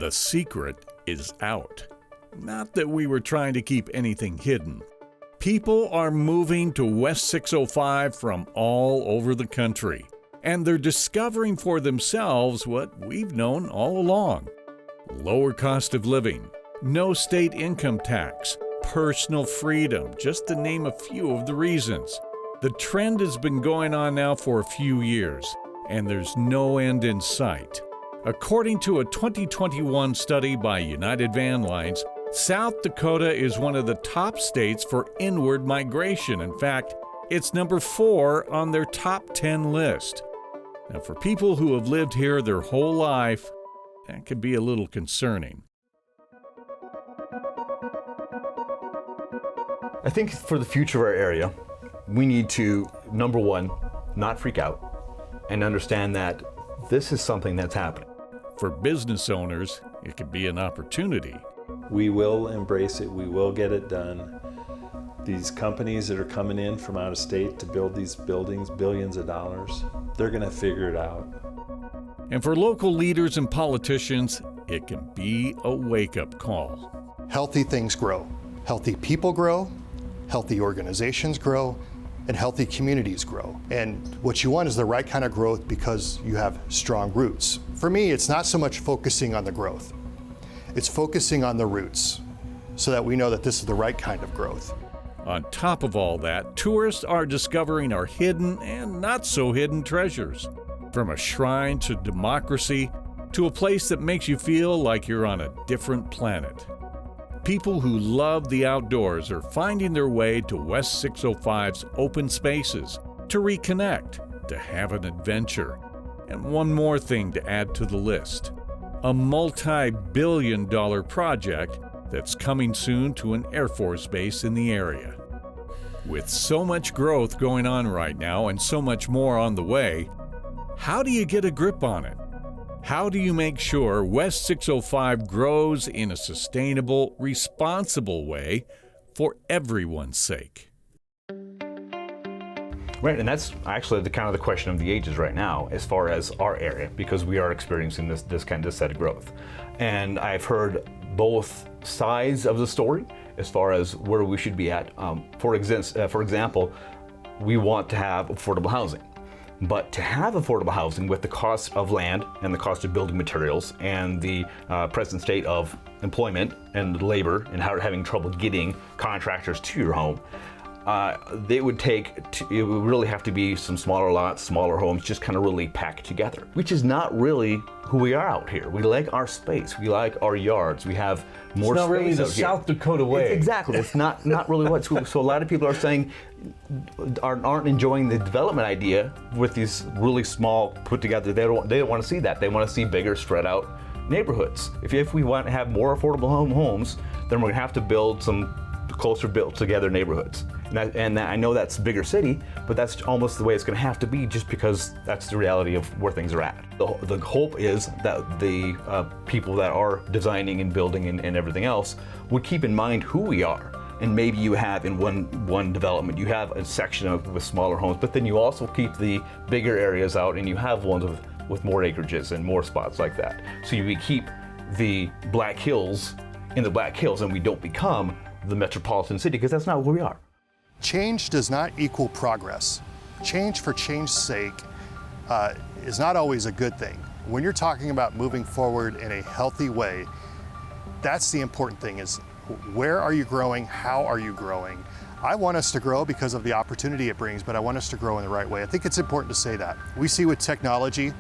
The secret is out. Not that we were trying to keep anything hidden. People are moving to West 605 from all over the country, and they're discovering for themselves what we've known all along. Lower cost of living, no state income tax, personal freedom, just to name a few of the reasons. The trend has been going on now for a few years, and there's no end in sight. According to a 2021 study by United Van Lines, South Dakota is one of the top states for inward migration. In fact, it's number 4 on their top 10 list. Now, for people who have lived here their whole life, that could be a little concerning. I think for the future of our area, we need to, number one, not freak out and understand that this is something that's happening. For business owners, it could be an opportunity. We will embrace it. We will get it done. These companies that are coming in from out of state to build these buildings, billions of dollars, they're going to figure it out. And for local leaders and politicians, it can be a wake-up call. Healthy things grow. Healthy people grow, healthy organizations grow, and healthy communities grow. And what you want is the right kind of growth because you have strong roots. For me, it's not so much focusing on the growth. It's focusing on the roots so that we know that this is the right kind of growth. On top of all that, tourists are discovering our hidden and not so hidden treasures. From a shrine to democracy, to a place that makes you feel like you're on a different planet. People who love the outdoors are finding their way to West 605's open spaces to reconnect, to have an adventure. And one more thing to add to the list. A multi-billion-dollar project that's coming soon to an Air Force base in the area. With so much growth going on right now and so much more on the way, how do you get a grip on it? How do you make sure West 605 grows in a sustainable, responsible way for everyone's sake? Right, and that's actually the kind of the question of the ages right now as far as our area, because we are experiencing this kind of set of growth. And I've heard both sides of the story as far as where we should be at. For example, we want to have affordable housing. But to have affordable housing with the cost of land and the cost of building materials and the present state of employment and labor and having trouble getting contractors to your home, it would really have to be some smaller lots, smaller homes, just kind of really packed together, which is not really who we are out here. We like our space. We like our yards. We have more space. It's not really the South Dakota way. Exactly. It's not really what. So a lot of people are saying aren't enjoying the development idea with these really small put together. They don't want to see that. They want to see bigger, spread out neighborhoods. If we want to have more affordable homes, then we're going to have to build some closer built together neighborhoods. And I know that's a bigger city, but that's almost the way it's going to have to be just because that's the reality of where things are at. The hope is that the people that are designing and building and everything else would keep in mind who we are. And maybe you have in one development, you have a section with smaller homes, but then you also keep the bigger areas out and you have ones with more acreages and more spots like that. So you keep the Black Hills in the Black Hills and we don't become the metropolitan city, because that's not where we are. Change does not equal progress. Change for change's sake is not always a good thing. When you're talking about moving forward in a healthy way, that's the important thing, is where are you growing, how are you growing? I want us to grow because of the opportunity it brings, but I want us to grow in the right way. I think it's important to say that. We see with technology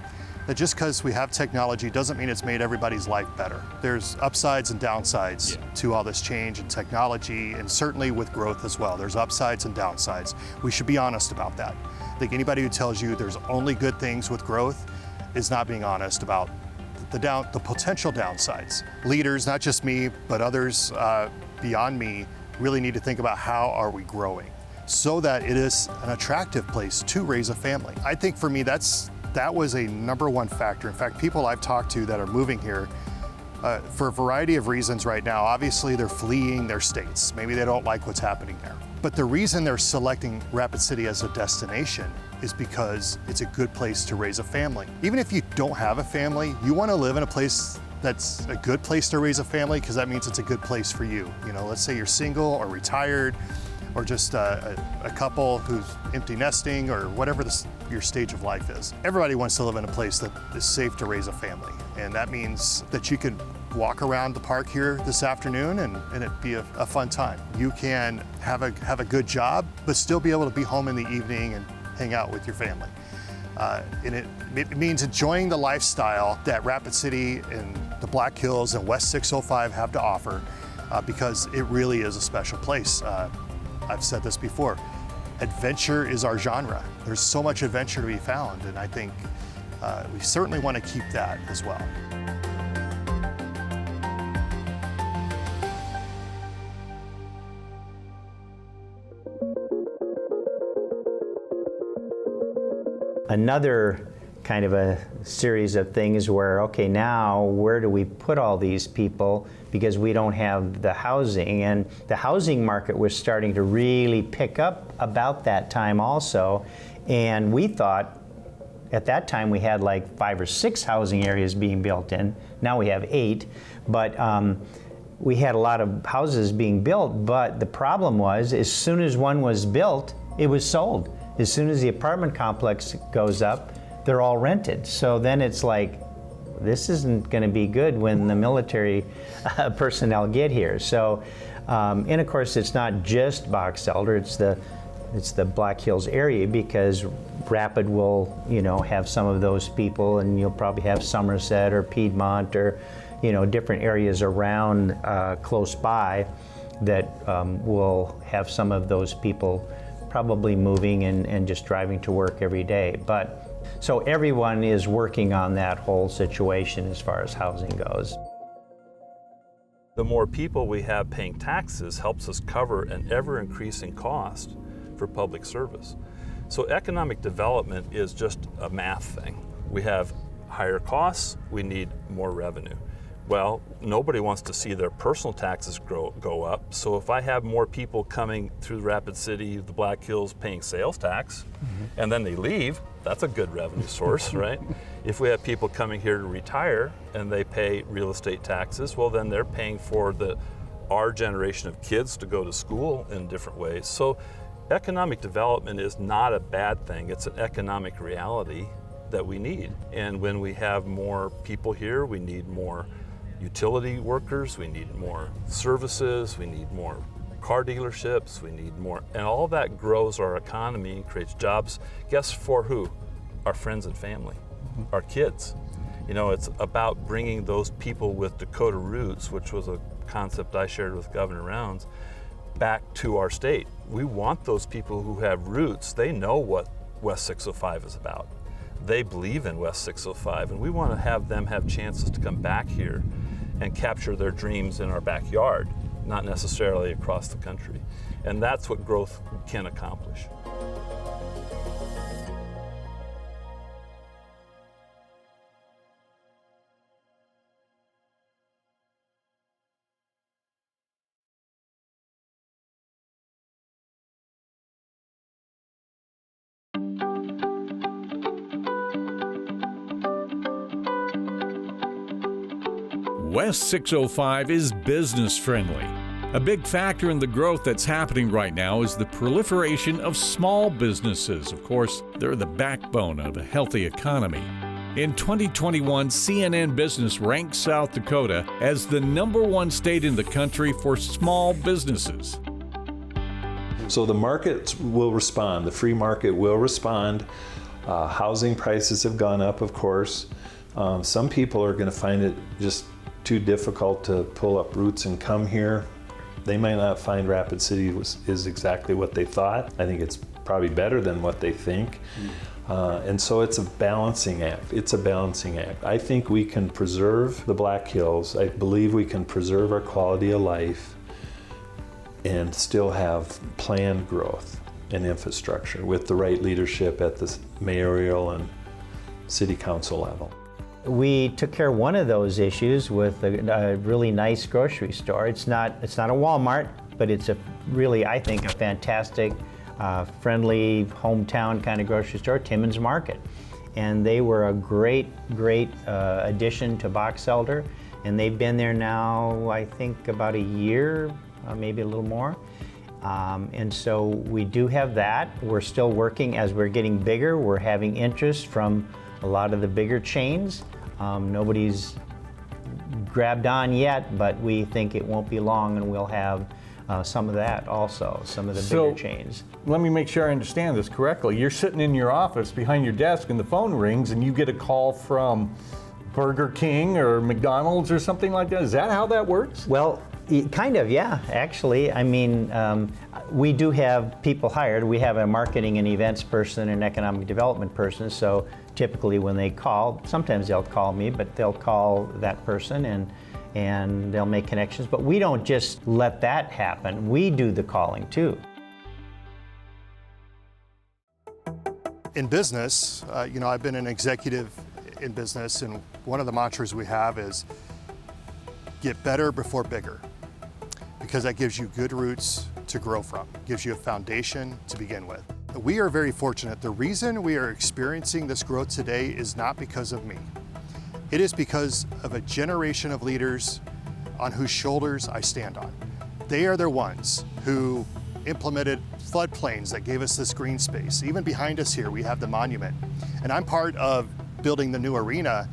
that just because we have technology doesn't mean it's made everybody's life better. There's upsides and downsides to all this change and technology, and certainly with growth as well. There's upsides and downsides. We should be honest about that. I think anybody who tells you there's only good things with growth is not being honest about the potential downsides. Leaders, not just me, but others beyond me, really need to think about how are we growing so that it is an attractive place to raise a family. I think for me, that was a #1 factor. In fact, people I've talked to that are moving here for a variety of reasons right now, obviously they're fleeing their states. Maybe they don't like what's happening there. But the reason they're selecting Rapid City as a destination is because it's a good place to raise a family. Even if you don't have a family, you want to live in a place that's a good place to raise a family because that means it's a good place for you. You know, let's say you're single or retired or just a couple who's empty nesting or whatever your stage of life is. Everybody wants to live in a place that is safe to raise a family. And that means that you can walk around the park here this afternoon and it'd be a fun time. You can have a good job, but still be able to be home in the evening and hang out with your family. And it means enjoying the lifestyle that Rapid City and the Black Hills and West 605 have to offer because it really is a special place. I've said this before, adventure is our genre. There's so much adventure to be found, and I think we certainly want to keep that as well. Another kind of a series of things where, okay, now where do we put all these people because we don't have the housing? And the housing market was starting to really pick up about that time also. And we thought at that time we had like 5 or 6 housing areas being built in. Now we have 8. But we had a lot of houses being built, but the problem was as soon as one was built, it was sold. As soon as the apartment complex goes up, they're all rented. So then it's like, this isn't going to be good when the military personnel get here. So, and of course, it's not just Box Elder, it's the Black Hills area because Rapid will, you know, have some of those people, and you'll probably have Somerset or Piedmont or, you know, different areas around close by that will have some of those people probably moving and just driving to work every day. But so everyone is working on that whole situation as far as housing goes. The more people we have paying taxes helps us cover an ever-increasing cost for public service. So economic development is just a math thing. We have higher costs, we need more revenue. Well, nobody wants to see their personal taxes go up. So if I have more people coming through Rapid City, the Black Hills, paying sales tax, and then they leave, that's a good revenue source, right? If we have people coming here to retire and they pay real estate taxes, well, then they're paying for our generation of kids to go to school in different ways. So economic development is not a bad thing. It's an economic reality that we need. And when we have more people here, we need more utility workers, we need more services, we need more car dealerships, we need more, and all that grows our economy and creates jobs. Guess for who? Our friends and family, our kids. You know, it's about bringing those people with Dakota roots, which was a concept I shared with Governor Rounds, back to our state. We want those people who have roots, they know what West 605 is about. They believe in West 605, and we want to have them have chances to come back here and capture their dreams in our backyard, not necessarily across the country. And that's what growth can accomplish. West 605 is business friendly. A big factor in the growth that's happening right now is the proliferation of small businesses. Of course, they're the backbone of a healthy economy. In 2021, CNN Business ranked South Dakota as the #1 state in the country for small businesses. So the market will respond, the free market will respond. Housing prices have gone up, of course. Some people are going to find it just too difficult to pull up roots and come here. They might not find Rapid City is exactly what they thought. I think it's probably better than what they think. And so it's a balancing act. It's a balancing act. I think we can preserve the Black Hills. I believe we can preserve our quality of life and still have planned growth and infrastructure with the right leadership at the mayoral and city council level. We took care of one of those issues with a really nice grocery store. It's not a Walmart, but it's a really, I think, a fantastic, friendly hometown kind of grocery store, Timmins Market. And they were a great addition to Box Elder. and they've been there now, I think, about a year, maybe a little more. And so we do have that. We're still working as we're getting bigger. We're having interest from a lot of the bigger chains. Nobody's grabbed on yet, but we think it won't be long and we'll have some of that also, some of the bigger chains. Let me make sure I understand this correctly. You're sitting in your office behind your desk and the phone rings and you get a call from Burger King or McDonald's or something like that. Is that how that works? Well, kind of, yeah, actually. I mean, we do have people hired. We have a marketing and events person and economic development person, so typically when they call, sometimes they'll call me, but they'll call that person and they'll make connections. But we don't just let that happen. We do the calling too. In business, I've been an executive in business, and one of the mantras we have is get better before bigger, because that gives you good roots to grow from, gives you a foundation to begin with. We are very fortunate. The reason we are experiencing this growth today is not because of me. It is because of a generation of leaders on whose shoulders I stand on. They are the ones who implemented floodplains that gave us this green space. Even behind us here, we have the monument. And I'm part of building the new arena,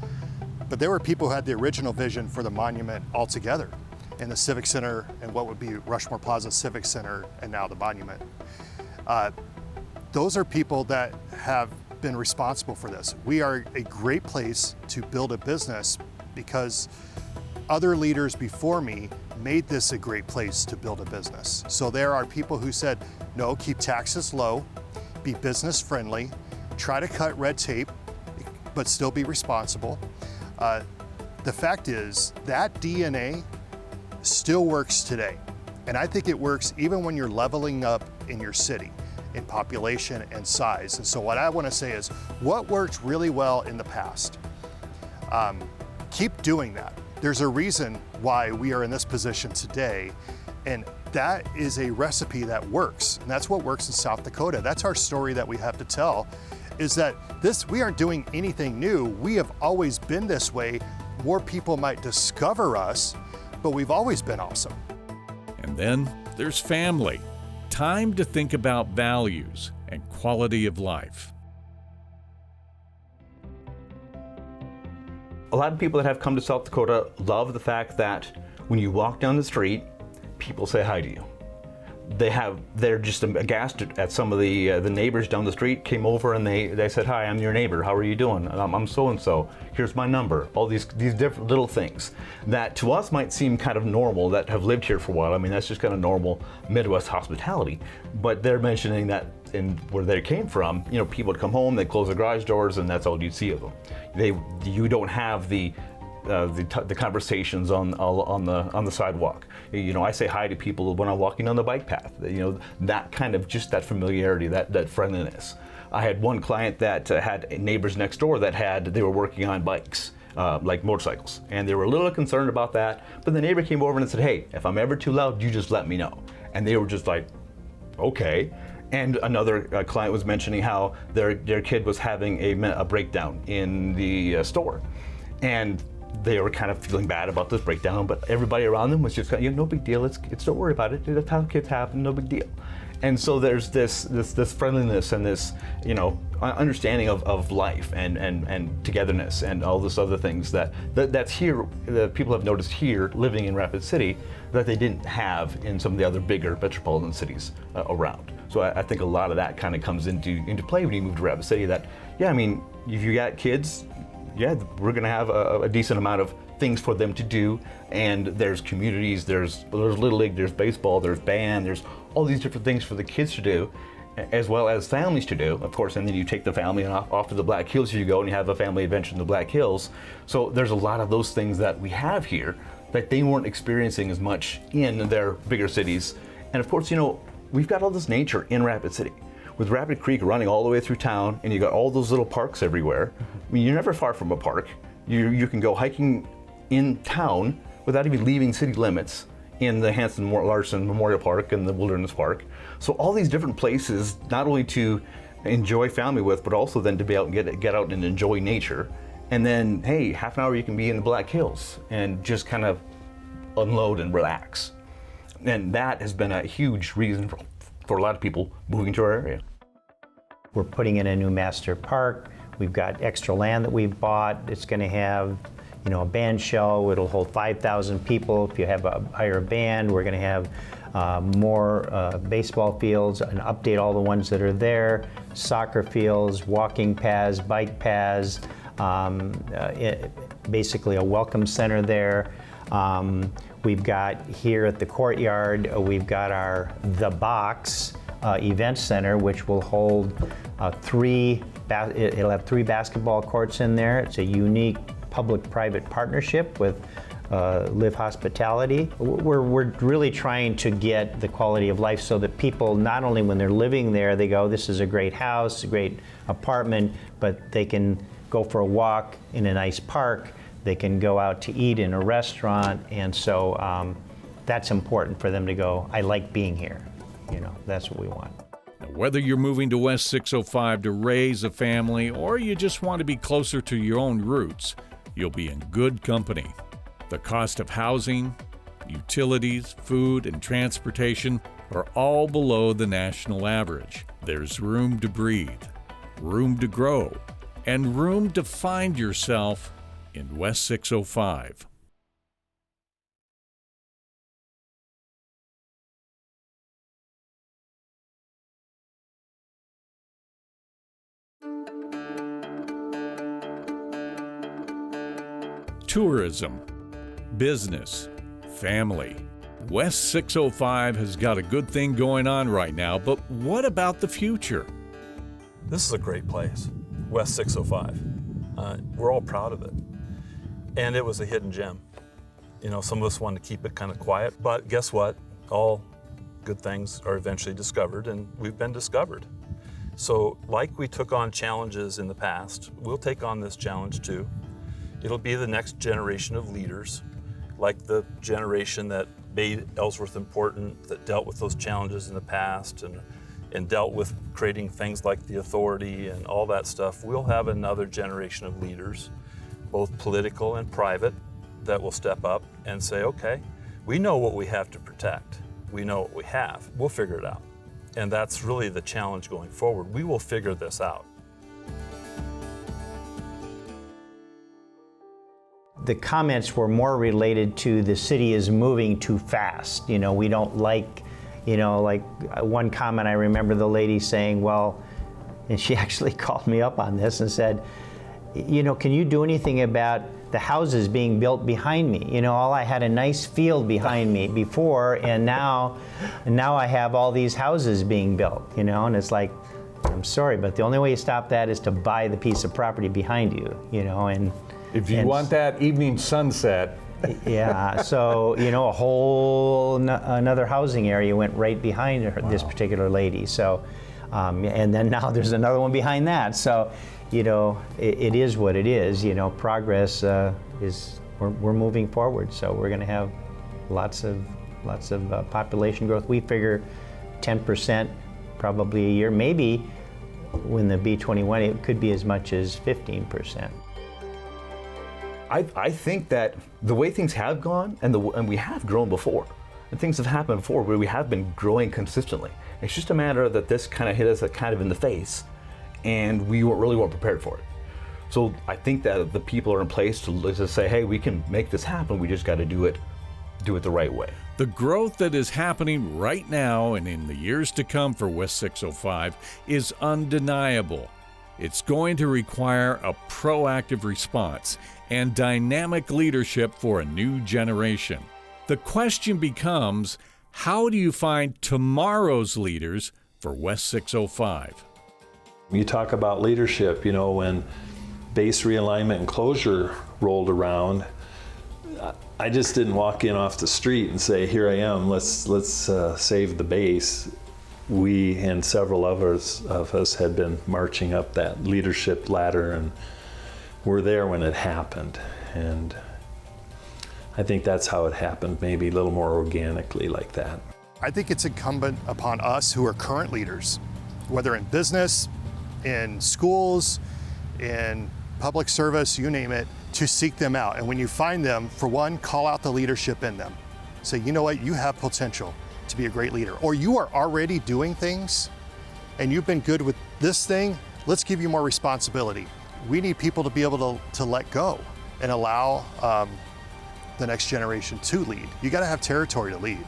but there were people who had the original vision for the monument altogether in the Civic Center and what would be Rushmore Plaza Civic Center and now the monument. Those are people that have been responsible for this. We are a great place to build a business because other leaders before me made this a great place to build a business. So there are people who said, no, keep taxes low, be business friendly, try to cut red tape, but still be responsible. The fact is that DNA still works today. And I think it works even when you're leveling up in your city, in population and size. And so what I want to say is, what worked really well in the past? Keep doing that. There's a reason why we are in this position today, and that is a recipe that works. And that's what works in South Dakota. That's our story that we have to tell, is that we aren't doing anything new. We have always been this way. More people might discover us, but we've always been awesome. And then there's family. Time to think about values and quality of life. A lot of people that have come to South Dakota love the fact that when you walk down the street, people say hi to you. They're just aghast at some of the neighbors down the street came over and they said, hi, I'm your neighbor, how are you doing? I'm so-and-so, here's my number. All these different little things that to us might seem kind of normal that have lived here for a while. I mean, that's just kind of normal Midwest hospitality. But they're mentioning that in where they came from, people would come home, they'd close their garage doors, and that's all you'd see of them. You don't have the conversations on the sidewalk. I say hi to people when I'm walking on the bike path. That kind of just that familiarity, that friendliness. I had one client that had neighbors next door they were working on bikes, like motorcycles, and they were a little concerned about that. But the neighbor came over and said, "Hey, if I'm ever too loud, you just let me know." And they were just like, "Okay." And another client was mentioning how their kid was having a breakdown in the store, and they were kind of feeling bad about this breakdown, but everybody around them was just kind of, no big deal. It's don't worry about it. That's how kids happen. No big deal. And so there's this friendliness and this understanding of life and togetherness and all this other things that's here that people have noticed here living in Rapid City that they didn't have in some of the other bigger metropolitan cities around. So I think a lot of that kind of comes into play when you move to Rapid City. That if you got kids, we're going to have a decent amount of things for them to do, and there's communities, there's Little League, there's baseball, there's band, there's all these different things for the kids to do, as well as families to do, of course, and then you take the family and off to the Black Hills you go and you have a family adventure in the Black Hills. So there's a lot of those things that we have here that they weren't experiencing as much in their bigger cities. And of course, we've got all this nature in Rapid City. With Rapid Creek running all the way through town, and you got all those little parks everywhere. I mean, you're never far from a park. You can go hiking in town without even leaving city limits in the Hanson-Larson Memorial Park and the Wilderness Park. So all these different places, not only to enjoy family with, but also then to be out and get out and enjoy nature and then, hey, half an hour you can be in the Black Hills and just kind of unload and relax. And that has been a huge reason for a lot of people moving to our area. We're putting in a new master park. We've got extra land that we've bought. It's going to have, a band shell. It'll hold 5,000 people. If you hire a band, we're going to have more baseball fields and update all the ones that are there. Soccer fields, walking paths, bike paths, basically a welcome center there. We've got here at the courtyard, we've got our The Box event center, which will hold it'll have 3 basketball courts in there. It's a unique public-private partnership with Live Hospitality. We're really trying to get the quality of life so that people, not only when they're living there, they go, this is a great house, a great apartment, but they can go for a walk in a nice park. They can go out to eat in a restaurant, and so that's important for them to go, I like being here. That's what we want. Whether you're moving to West 605 to raise a family or you just want to be closer to your own roots, you'll be in good company. The cost of housing, utilities, food, and transportation are all below the national average. There's room to breathe, room to grow, and room to find yourself in West 605. Tourism, business, family. West 605 has got a good thing going on right now, but what about the future? This is a great place, West 605. We're all proud of it. And it was a hidden gem. Some of us wanted to keep it kind of quiet, but guess what? All good things are eventually discovered, and we've been discovered. So like we took on challenges in the past, we'll take on this challenge too. It'll be the next generation of leaders, like the generation that made Ellsworth important, that dealt with those challenges in the past and dealt with creating things like the authority and all that stuff. We'll have another generation of leaders, both political and private, that will step up and say, okay, we know what we have to protect. We know what we have. We'll figure it out. And that's really the challenge going forward. We will figure this out. The comments were more related to the city is moving too fast. We don't like, like one comment I remember the lady saying, well, and she actually called me up on this and said, can you do anything about the houses being built behind me? I had a nice field behind me before, and now I have all these houses being built, and it's like, I'm sorry, but the only way you stop that is to buy the piece of property behind you, and if you want that evening sunset. Yeah, so, a whole another housing area went right behind her, this particular lady. So, and then now there's another one behind that. So, it is what it is. Progress is, we're moving forward. So we're going to have lots of population growth. We figure 10% probably a year. Maybe when the B21, it could be as much as 15%. I think that the way things have gone, and we have grown before, and things have happened before where we have been growing consistently. It's just a matter that this kind of hit us kind of in the face, and we weren't prepared for it. So I think that the people are in place to say, hey, we can make this happen. We just got to do it the right way. The growth that is happening right now and in the years to come for West 605 is undeniable. It's going to require a proactive response and dynamic leadership for a new generation. The question becomes, how do you find tomorrow's leaders for West 605? You talk about leadership, when base realignment and closure rolled around, I just didn't walk in off the street and say, here I am, let's save the base. We and several others of us had been marching up that leadership ladder, and were there when it happened. And I think that's how it happened, maybe a little more organically like that. I think it's incumbent upon us who are current leaders, whether in business, in schools, in public service, you name it, to seek them out. And when you find them, for one, call out the leadership in them. Say, you know what, you have potential to be a great leader. Or you are already doing things and you've been good with this thing, let's give you more responsibility. We need people to be able to let go and allow the next generation to lead. You gotta have territory to lead.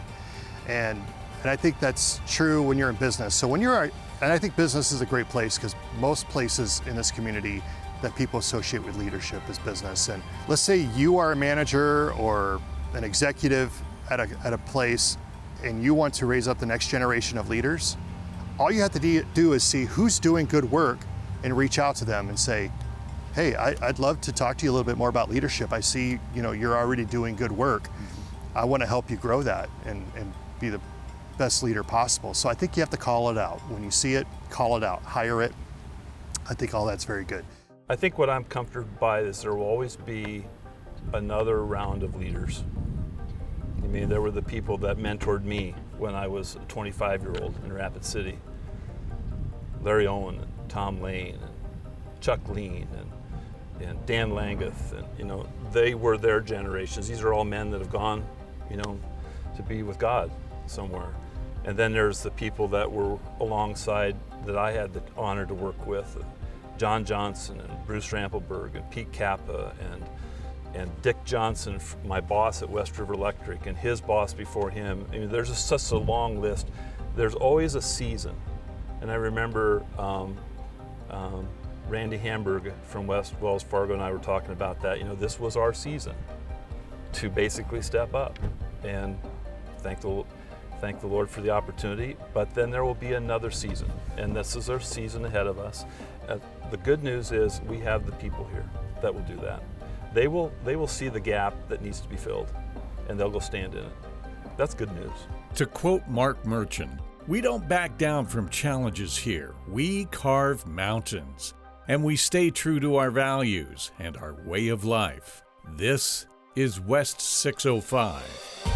And I think that's true when you're in business. So when and I think business is a great place because most places in this community that people associate with leadership is business. And let's say you are a manager or an executive at a place and you want to raise up the next generation of leaders, all you have to do is see who's doing good work and reach out to them and say, hey, I'd love to talk to you a little bit more about leadership. I see, you're already doing good work. I want to help you grow that and be the best leader possible. So I think you have to call it out. When you see it, call it out, hire it. I think all that's very good. I think what I'm comforted by is there will always be another round of leaders. I mean, there were the people that mentored me when I was a 25-year-old in Rapid City. Larry Owen and Tom Lane and Chuck Lean and Dan Langeth, and they were their generations. These are all men that have gone, to be with God somewhere. And then there's the people that were alongside that I had the honor to work with, John Johnson and Bruce Rampelberg and Pete Kappa and Dick Johnson, my boss at West River Electric, and his boss before him. I mean, there's such a long list. There's always a season. And I remember Randy Hamburg from Wells Fargo and I were talking about that. This was our season to basically step up and thank the Lord for the opportunity. But then there will be another season, and this is our season ahead of us. The good news is we have the people here that will do that. They will see the gap that needs to be filled, and they'll go stand in it. That's good news. To quote Mark Merchant, we don't back down from challenges here. We carve mountains, and we stay true to our values and our way of life. This is West 605.